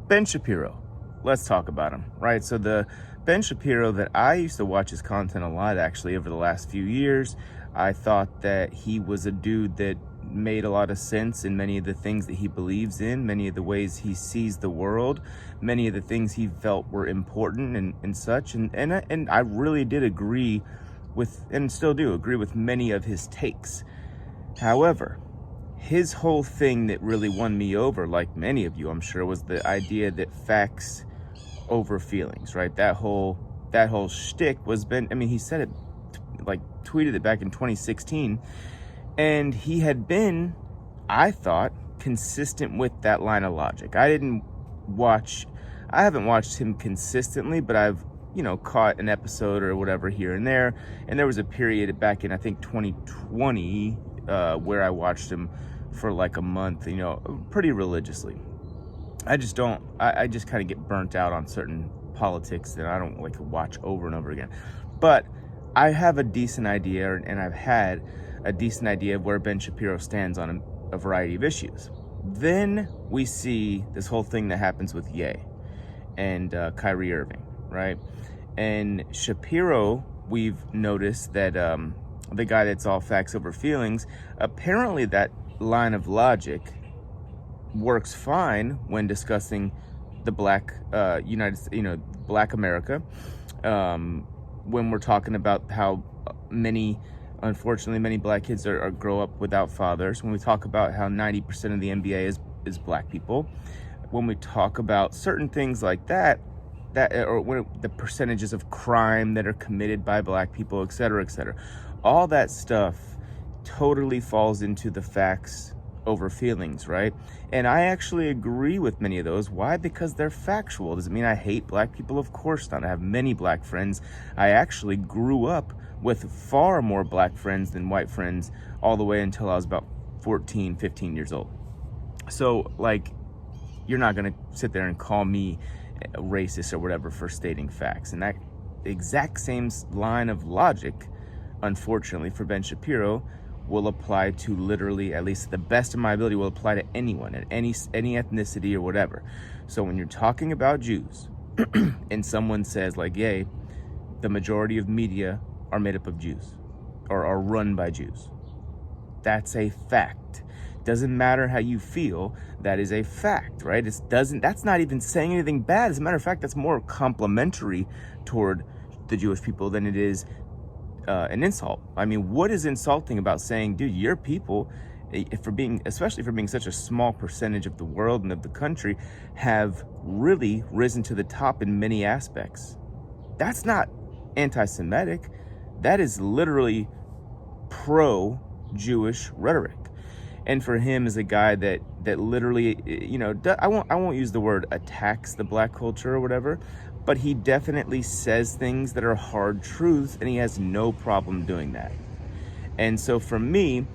Ben Shapiro. Let's talk about him, right? So the Ben Shapiro that I used to watch his content a lot, actually, over the last few years. I thought that he was a dude that made a lot of sense in many of the things that he believes in, many of the ways he sees the world, many of the things he felt were important and such. And I really did agree with, and still do agree with, many of his takes. However, his whole thing that really won me over, like many of you, I'm sure, was the idea that facts over feelings, right? That whole shtick he said it, like tweeted it back in 2016, and he had been, I thought, consistent with that line of logic. I haven't watched him consistently, but I've, caught an episode or whatever here and there. And there was a period back in, I think, 2020, where I watched him for like a month, pretty religiously. I just kind of get burnt out on certain politics that I don't like to watch over and over again. But I have a decent idea, and I've had a decent idea of where Ben Shapiro stands on a variety of issues. Then we see this whole thing that happens with Ye and Kyrie Irving, right? And Shapiro, we've noticed that the guy that's all facts over feelings, apparently that line of logic works fine when discussing the Black Black America. When we're talking about how unfortunately many Black kids are grow up without fathers. When we talk about how 90% of the NBA is Black people. When we talk about certain things like that, or when the percentages of crime that are committed by Black people, et cetera, et cetera. All that stuff totally falls into the facts over feelings, right? And I actually agree with many of those. Why? Because they're factual. Does it mean I hate Black people? Of course not. I have many Black friends. I actually grew up with far more Black friends than white friends all the way until I was about 14, 15 years old. So, you're not going to sit there and call me racist or whatever for stating facts. And that exact same line of logic, unfortunately for Ben Shapiro, will apply to literally, at least to the best of my ability, will apply to anyone at any ethnicity or whatever. So when you're talking about Jews and someone says yay, the majority of media are made up of Jews or are run by Jews, that's a fact. Doesn't matter how you feel, that is a fact, right? That's not even saying anything bad. As a matter of fact, that's more complimentary toward the Jewish people than it is an insult. I mean, what is insulting about saying, dude, your people, especially for being such a small percentage of the world and of the country, have really risen to the top in many aspects? That's not anti-Semitic. That is literally pro-Jewish rhetoric. And for him, as a guy that literally, I won't use the word attacks the Black culture or whatever, but he definitely says things that are hard truths, and he has no problem doing that. And so for me,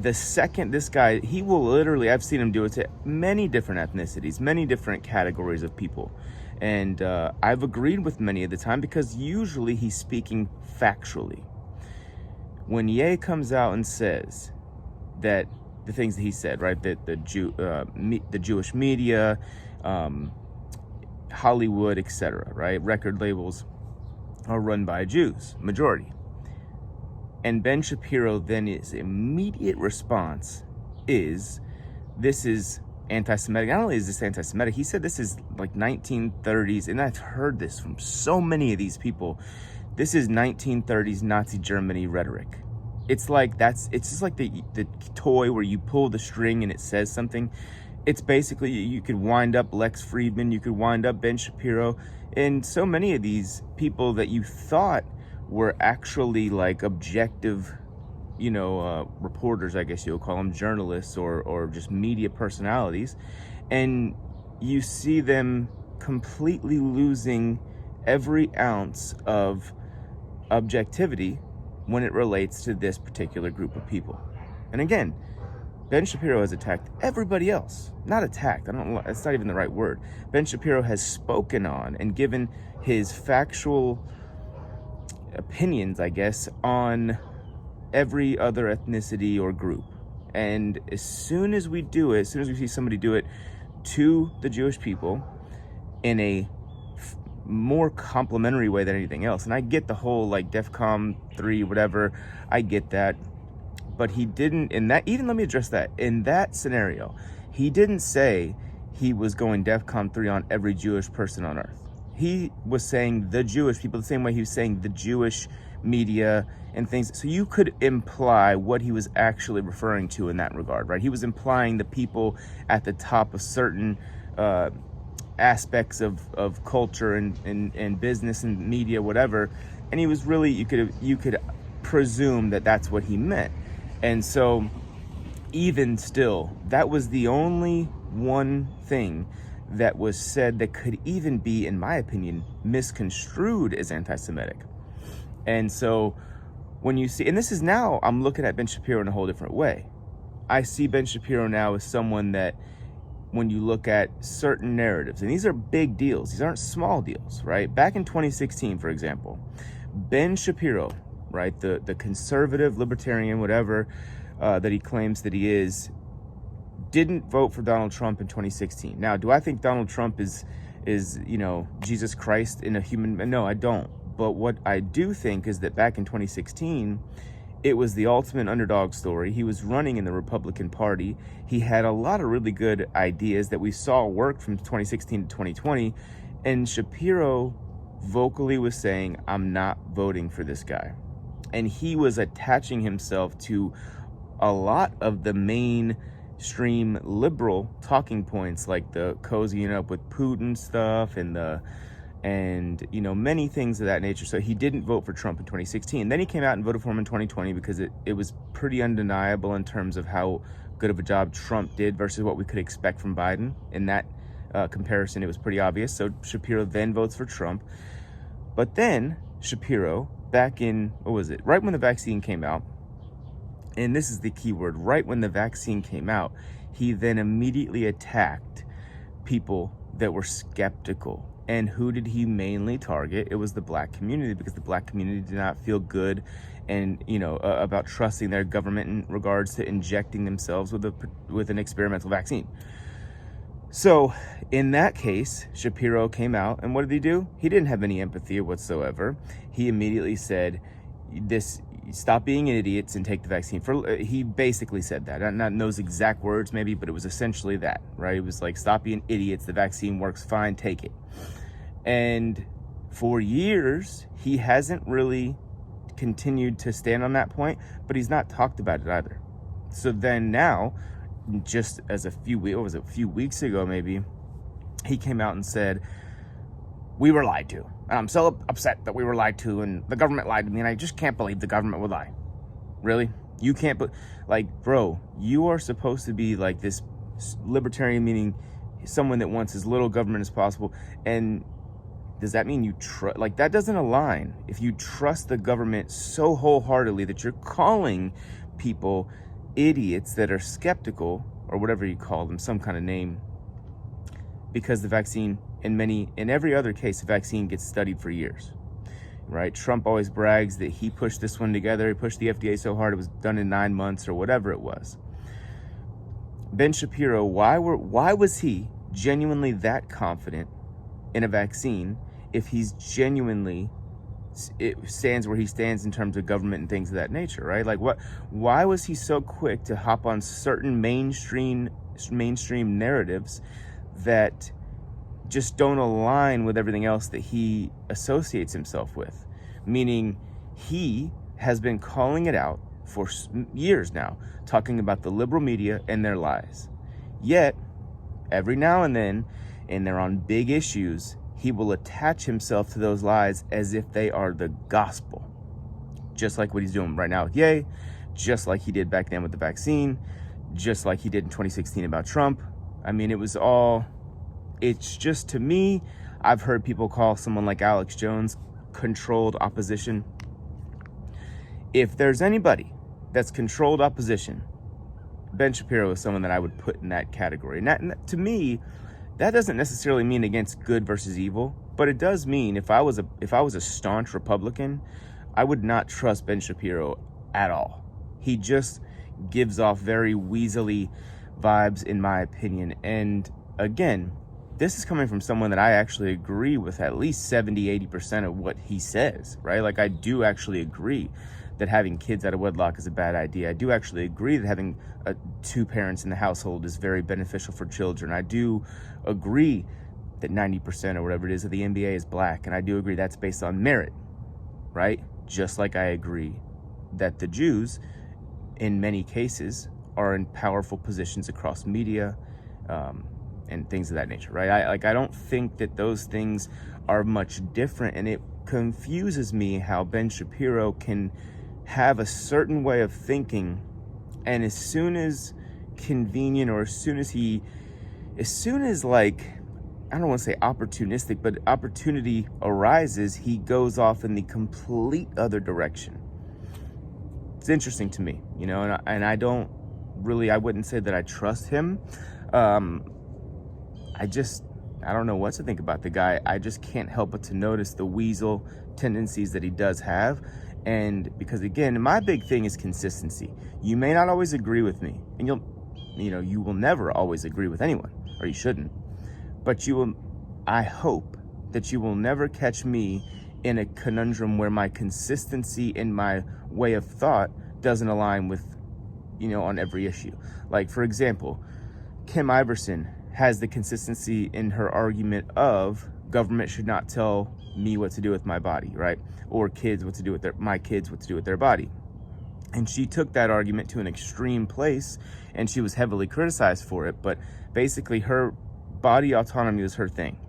the second this guy, he will literally, I've seen him do it to many different ethnicities, many different categories of people. And I've agreed with many of the time, because usually he's speaking factually. When Ye comes out and says that the things that he said, right, that the Jewish media, Hollywood, etc., right, record labels are run by Jews, majority. And Ben Shapiro, then, his immediate response is, this is anti-Semitic. Not only is this anti-Semitic, he said this is 1930s, and I've heard this from so many of these people. This is 1930s Nazi Germany rhetoric. It's just like the toy where you pull the string and it says something. It's basically, you could wind up Lex Friedman, you could wind up Ben Shapiro, and so many of these people that you thought were actually objective, reporters, I guess you'll call them, journalists or just media personalities, and you see them completely losing every ounce of objectivity when it relates to this particular group of people. And again, Ben Shapiro has attacked everybody else. Not attacked, that's not even the right word. Ben Shapiro has spoken on and given his factual opinions, I guess, on every other ethnicity or group. And as soon as we see somebody do it to the Jewish people, in a more complimentary way than anything else. And I get the whole like DEFCON 3, whatever. I get that. But he didn't, in that, even let me address that. In that scenario, he didn't say he was going DEFCON 3 on every Jewish person on earth. He was saying the Jewish people the same way he was saying the Jewish media and things. So you could imply what he was actually referring to in that regard, right? He was implying the people at the top of certain aspects of culture and business and media, whatever. And he was really, you could presume that that's what he meant. And so even still, that was the only one thing that was said that could even be, in my opinion, misconstrued as anti-Semitic. And so when you see, and this is now, I'm looking at Ben Shapiro in a whole different way. I see Ben Shapiro now as someone that, when you look at certain narratives, and these are big deals, these aren't small deals, right? Back in 2016, for example, Ben Shapiro, right, the conservative, libertarian, whatever, that he claims that he is, didn't vote for Donald Trump in 2016. Now, do I think Donald Trump is Jesus Christ in a human? No, I don't. But what I do think is that back in 2016, it was the ultimate underdog story. He was running in the Republican Party. He had a lot of really good ideas that we saw work from 2016 to 2020. And Shapiro vocally was saying, I'm not voting for this guy. And he was attaching himself to a lot of the mainstream liberal talking points, like the cozying up with Putin stuff and many things of that nature. So he didn't vote for Trump in 2016. Then he came out and voted for him in 2020 because it was pretty undeniable in terms of how good of a job Trump did versus what we could expect from Biden. In that comparison, it was pretty obvious. So Shapiro then votes for Trump. But then Shapiro, back in, right when the vaccine came out, and this is the key word, right when the vaccine came out, he then immediately attacked people that were skeptical. And who did he mainly target? It was the black community, because the black community did not feel good and about trusting their government in regards to injecting themselves with an experimental vaccine. So in that case, Shapiro came out, and what did he do? He didn't have any empathy whatsoever. He immediately said, stop being idiots and take the vaccine. He basically said that, not in those exact words maybe, but it was essentially that, right? It was like, stop being idiots, the vaccine works fine, take it. And for years, he hasn't really continued to stand on that point, but he's not talked about it either. So then now, just as a few weeks ago maybe, he came out and said, we were lied to. And I'm so upset that we were lied to, and the government lied to me, and I just can't believe the government would lie. Really? You can't, bro, you are supposed to be like this libertarian, meaning someone that wants as little government as possible. And does that mean you trust? That doesn't align. If you trust the government so wholeheartedly that you're calling people idiots that are skeptical, or whatever you call them, some kind of name, because the vaccine, in every other case, the vaccine gets studied for years, right? Trump always brags that he pushed this one together. He pushed the FDA so hard it was done in 9 months or whatever it was. Ben Shapiro, why was he genuinely that confident in a vaccine if he's genuinely, it stands where he stands in terms of government and things of that nature, right? Why was he so quick to hop on certain mainstream narratives that just don't align with everything else that he associates himself with? Meaning, he has been calling it out for years now, talking about the liberal media and their lies. Yet, every now and then, and they're on big issues, he will attach himself to those lies as if they are the gospel. Just like what he's doing right now with Ye, just like he did back then with the vaccine, just like he did in 2016 about Trump. I mean, it's just, to me, I've heard people call someone like Alex Jones controlled opposition. If there's anybody that's controlled opposition, Ben Shapiro is someone that I would put in that category. And to me, that doesn't necessarily mean against good versus evil, but it does mean if I was a staunch Republican, I would not trust Ben Shapiro at all. He just gives off very weaselly vibes, in my opinion. And again, this is coming from someone that I actually agree with at least 70-80% of what he says, right? Like, I do actually agree that having kids out of wedlock is a bad idea. I do actually agree that having two parents in the household is very beneficial for children. I do agree that 90% or whatever it is of the NBA is black, and I do agree that's based on merit, right? Just like I agree that the Jews, in many cases, are in powerful positions across media, and things of that nature, right? I don't think that those things are much different, and it confuses me how Ben Shapiro can have a certain way of thinking, and as soon as convenient, or as soon as like, I don't want to say opportunistic, but opportunity arises, he goes off in the complete other direction. It's interesting to me, you know, and I wouldn't say that I trust him. I don't know what to think about the guy. I just can't help but to notice the weasel tendencies that he does have. And because, again, my big thing is consistency. You may not always agree with me, and you will never always agree with anyone, or you shouldn't. But I hope that you will never catch me in a conundrum where my consistency in my way of thought doesn't align with, on every issue. Like, for example, Kim Iverson has the consistency in her argument of government should not tell me what to do with my body, right? Or kids what to do with my kids what to do with their body. And she took that argument to an extreme place, and she was heavily criticized for it. But basically, her body autonomy is her thing.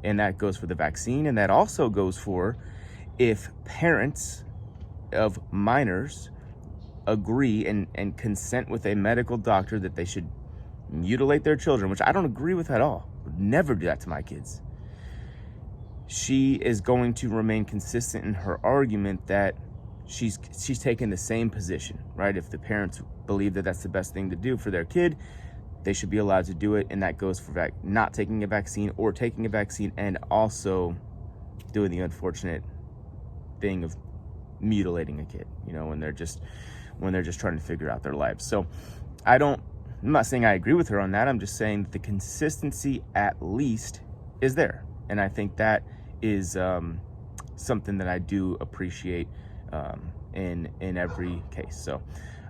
And that goes for the vaccine, and that also goes for if parents of minors agree and consent with a medical doctor that they should mutilate their children, which I don't agree with at all. Would never do that to my kids. She is going to remain consistent in her argument that she's taking the same position, right? If the parents believe that that's the best thing to do for their kid, they should be allowed to do it, and that goes for not taking a vaccine, or taking a vaccine and also doing the unfortunate thing of mutilating a kid, when they're just trying to figure out their lives. So I'm not saying I agree with her on that. I'm just saying that the consistency at least is there. And I think that is something that I do appreciate in every case. So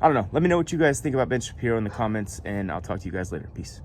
I don't know. Let me know what you guys think about Ben Shapiro in the comments, and I'll talk to you guys later. Peace.